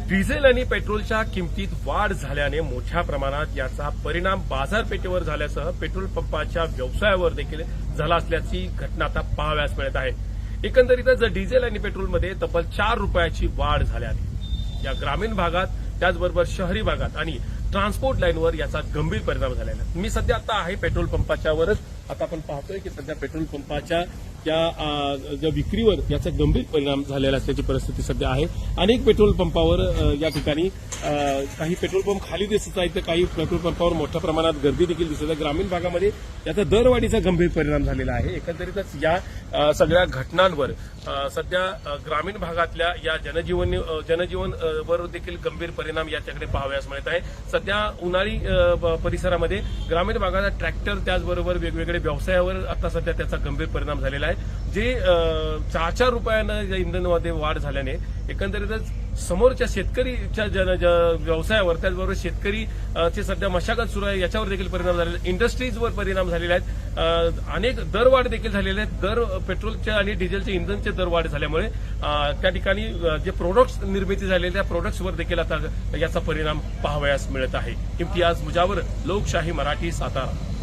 Diesel आणि पेट्रोलच्या किमतीत वाढ झाल्याने मोठ्या प्रमाणात याचा परिणाम बाजारपेठेवर झाल्यासह पेट्रोल पंपाच्या व्यवसायावर देखील झाला असल्याची घटना आता पाहावयास मिळत आहे। एकंदरीतच डिझेल आणि पेट्रोलमध्ये तब्बल 4 रुपयाची वाढ झाल्याने या ग्रामीण भागात त्याचबरोबर शहरी भागात आणि ट्रान्सपोर्ट लाईनवर याचा गंभीर परिणाम झालेला आहे। मी सध्या आता आहे पेट्रोल पंपाच्यावरच। आता आपण पाहतोय की सध्या पेट्रोल पंपाच्या ज्या विक्रीवर याचा गंभीर परिणाम झालेला असल्याची परिस्थिती सध्या आहे। अनेक पेट्रोल पंपावर या ठिकाणी काही पेट्रोल पंप खाली दिसत आहेत तर काही पेट्रोल पंपावर मोठ्या प्रमाणात गर्दी देखील दिसत आहे। ग्रामीण भागामध्ये याचा दरवाढीचा गंभीर परिणाम झालेला आहे। एकंदरीतच या सगळ्या घटनांवर सध्या ग्रामीण भागातल्या या जनजीवनवर देखील गंभीर परिणाम याच्याकडे पाहावयास मिळत आहे। सध्या उन्हाळी परिसरामध्ये ग्रामीण भागात ट्रॅक्टर त्याचबरोबर वेगवेगळे व्यवसायावर आता सध्या त्याचा गंभीर परिणाम झालेला आहे। जे 4 रुपयानं इंधनामध्ये वाढ झाल्याने एकंदरीतच समोरच्या शेतकरीच्या व्यवसायावर त्याचबरोबर शेतकरीचे सध्या मशागत सुरू आहे याच्यावर देखील परिणाम झालेला आहे। इंडस्ट्रीजवर परिणाम झालेले आहेत। अनेक दरवाढ देखील झालेले आहेत। दर पेट्रोलच्या आणि डिझेलच्या इंधनचे दरवाढ झाल्यामुळे त्या ठिकाणी जे प्रोडक्ट्स निर्मिती झालेल्या त्या प्रोडक्ट्सवर देखील आता याचा परिणाम पाहावयास मिळत आहे। इम्तियाज मुजावर, लोकशाही मराठी, सातारा।